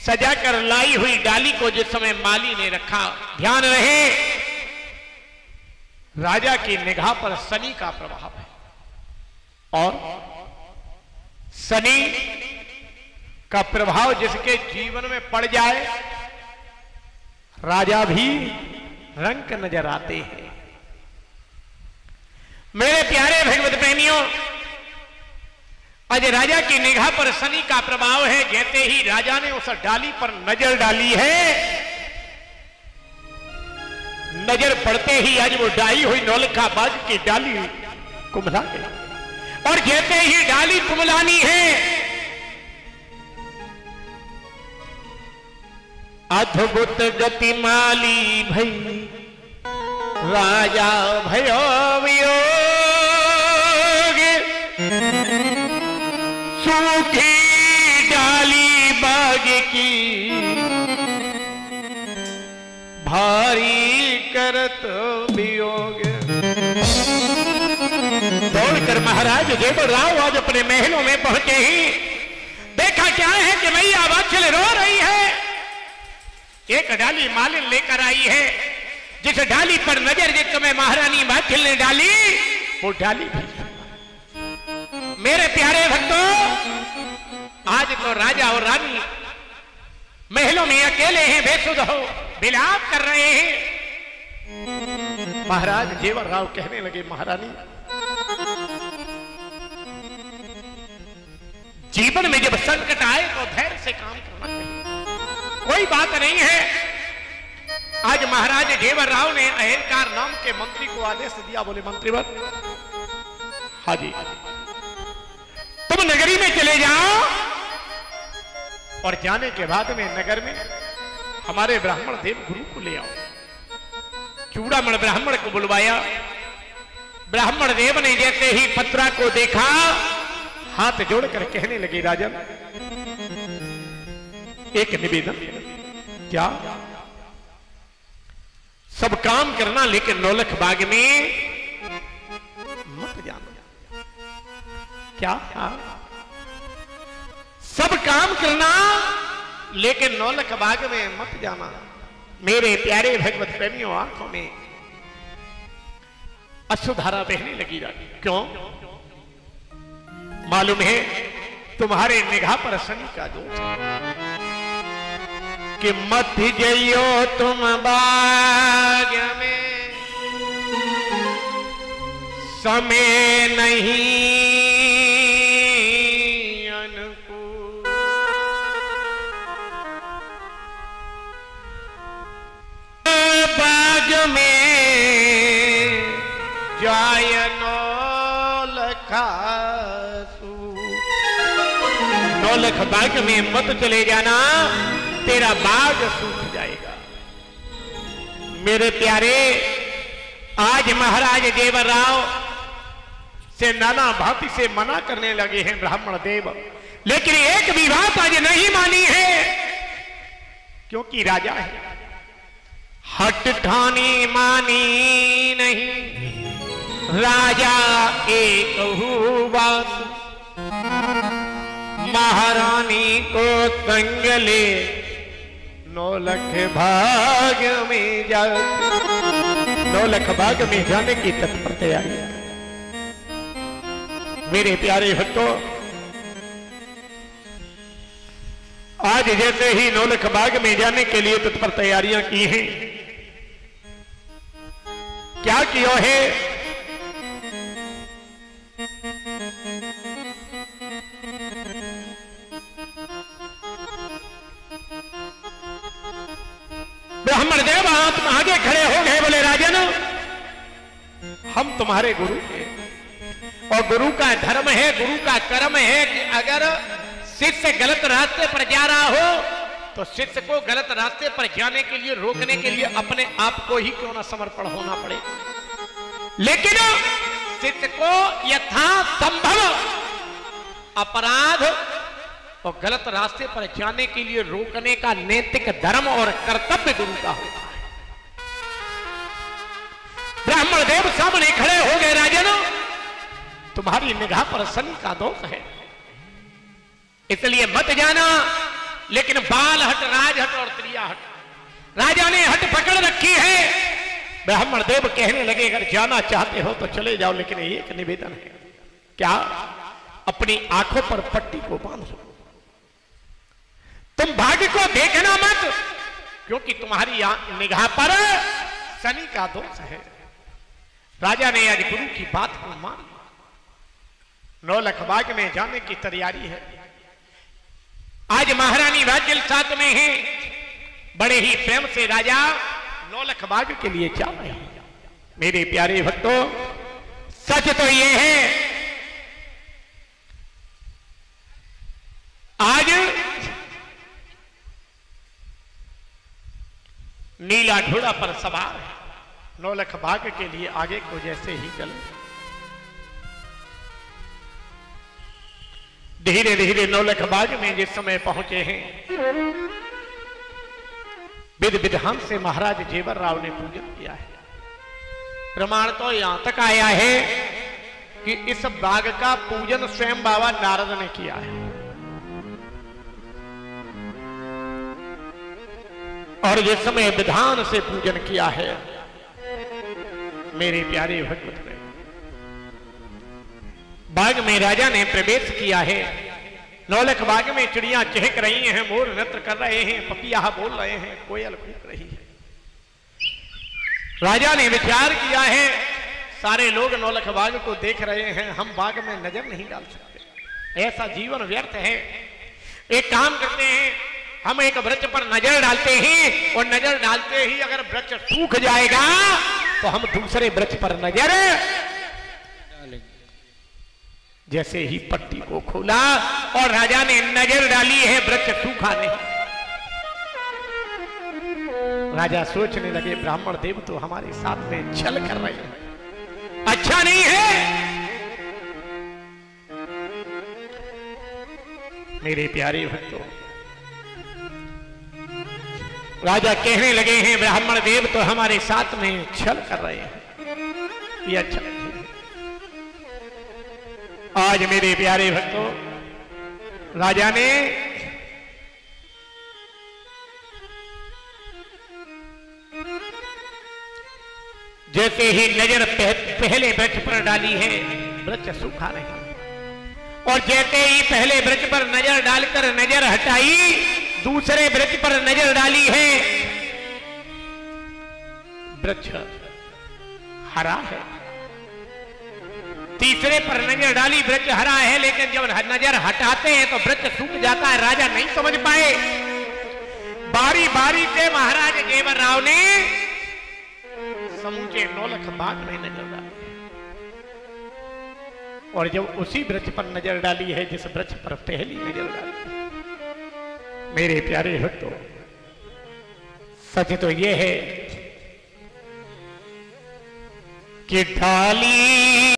सजाकर लाई हुई डाली को जिस समय माली ने रखा, ध्यान रहे राजा की निगाह पर शनि का प्रभाव है और शनि का प्रभाव जिसके जीवन में पड़ जाए राजा भी रंग नजर आते हैं। मेरे प्यारे भगवत प्रेमियों, आज राजा की निगाह पर शनि का प्रभाव है। जैसे ही राजा ने उस डाली पर नजर डाली है, नजर पड़ते ही आज वो डाई हुई नौलखा बाग की डाली कुम्हला गई और जैसे ही डाली कुम्हलानी है, अद्भुत गति माली भई राजा भयो वियोग, सूखी डाली बाग की भारी करत वियोग। दौड़कर महाराज देवराव आज अपने महलों में पहुंचे ही देखा क्या है कि मैया वात्सल रो रही है। एक डाली मालिन लेकर आई है, जिस डाली पर नजर जिस समय महारानी वात्सल ने डाली वो डाली भी। मेरे प्यारे भक्तों, आज तो राजा और रानी महलों में अकेले हैं, बेसुध हो विलाप कर रहे हैं। महाराज देवराव कहने लगे, महारानी जीवन में जब संकट आए तो धैर्य से काम करना चाहिए, कोई बात नहीं है। आज महाराज देवराव ने अहंकार नाम के मंत्री को आदेश दिया, बोले मंत्रीवर, हाँ जी, तुम नगरी में चले जाओ और जाने के बाद में नगर में हमारे ब्राह्मण देव गुरु को ले आओ। चूड़ामण ब्राह्मण को बुलवाया। ब्राह्मण देव ने जैसे ही पत्रा को देखा, हाथ जोड़कर कहने लगे, राजन एक निवेदन। क्या? सब काम करना लेकिन नौलख बाग में मत जाना। क्या? सब काम करना लेकिन नौलख बाग में मत जाना। मेरे प्यारे भगवत प्रेमियों, आंखों में अश्रुधारा बहने लगी। क्यों? मालूम है तुम्हारे निगाह पर शनि का दोष कि मत जइयो तुम बाग में, समय नहीं अनुकूल। बाग में जाय नौलखा, नौलख बाग में मत चले जाना, तेरा बाग सूख जाएगा। मेरे प्यारे, आज महाराज देवराव से नाना भांति से मना करने लगे हैं ब्राह्मण देव, लेकिन एक भी बात आज नहीं मानी है, क्योंकि राजा है। हट ठानी मानी नहीं, राजा एक बात, महारानी को संग ले नौलख भाग में जा। नौलख भाग में जाने की तत्पर तैयारी। मेरे प्यारे भक्तों, आज जैसे ही नौलख बाग में जाने के लिए तत्पर तैयारियां की हैं, क्या किया है? ब्राह्मण देव आगे खड़े हो गए, बोले राजन, हम तुम्हारे गुरु हैं और गुरु का धर्म है, गुरु का कर्म है कि अगर शिष्य गलत रास्ते पर जा रहा हो तो शिष्य को गलत रास्ते पर जाने के लिए, रोकने के लिए अपने आप को ही क्यों ना समर्पण होना पड़े। लेकिन शिष्य को यथासंभव अपराध और गलत रास्ते पर जाने के लिए रोकने का नैतिक धर्म और कर्तव्य गुरु का होता है। ब्राह्मण देव सामने खड़े हो गए, राजन, तुम्हारी निगाह पर शनि का दोष है, इसलिए मत जाना, लेकिन बाल हट, राजहट और त्रिया हट, राजा ने हट पकड़ रखी है। ब्राह्मण देव कहने लगे अगर जाना चाहते हो तो चले जाओ, लेकिन एक निवेदन है। क्या? अपनी आंखों पर पट्टी को बांध लो, तुम भाग्य को देखना मत, क्योंकि तुम्हारी निगाह पर शनि का दोष है। राजा ने आज गुरु की बात को मान लिया। नौलखबाग में जाने की तैयारी है। आज महारानी राज्य साथ में है। बड़े ही प्रेम से राजा नौलखबाग के लिए जा रहे हैं। मेरे प्यारे भक्तों, सच तो यह है आज नीला घोड़ा पर सवार है। नौलखबाग के लिए आगे को जैसे ही चले, धीरे धीरे नौलखबाग में जिस समय पहुंचे हैं, विधि विधान से महाराज जेवर राव ने पूजन किया है। प्रमाण तो यहां तक आया है कि इस बाग का पूजन स्वयं बाबा नारद ने किया है। और जिस समय विधान से पूजन किया है, मेरे प्यारे भक्त ने बाग में राजा ने प्रवेश किया है। नौलखबाग में चिड़ियां चहक रही हैं, मोर नृत्य कर रहे हैं, पपिया बोल रहे हैं, कोयल कूक रही है। राजा ने विचार किया है सारे लोग नौलखबाग को देख रहे हैं, हम बाग में नजर नहीं डाल सकते, ऐसा जीवन व्यर्थ है। एक काम करते हैं, हम एक वृक्ष पर नजर डालते हैं और नजर डालते ही अगर वृक्ष सूख जाएगा तो हम दूसरे वृक्ष पर नजर डालेंगे। जैसे ही पट्टी को खोला और राजा ने नजर डाली है, वृक्ष सूखा नहीं। राजा सोचने लगे ब्राह्मण देव तो हमारे साथ में छल कर रहे हैं, अच्छा नहीं है। मेरे प्यारे भक्तों, राजा कहने लगे हैं ब्राह्मण देव तो हमारे साथ में छल कर रहे हैं, ये अच्छा नहीं है। आज मेरे प्यारे भक्तों, राजा ने जैसे ही नजर पहले वृक्ष पर डाली है, वृक्ष सूखा नहीं, और जैसे ही पहले वृक्ष पर नजर डालकर नजर हटाई, दूसरे वृक्ष पर नजर डाली है, वृक्ष हरा है। तीसरे पर नजर डाली, वृक्ष हरा है, लेकिन जब नजर हटाते हैं तो वृक्ष सूख जाता है। राजा नहीं समझ पाए। बारी बारी से महाराज जेवर राव ने समूचे नौलखबाग में नजर डाली, और जब उसी वृक्ष पर नजर डाली है जिस वृक्ष पर पहली नजर डाली। मेरे प्यारे भक्तों, सच तो यह है कि डाली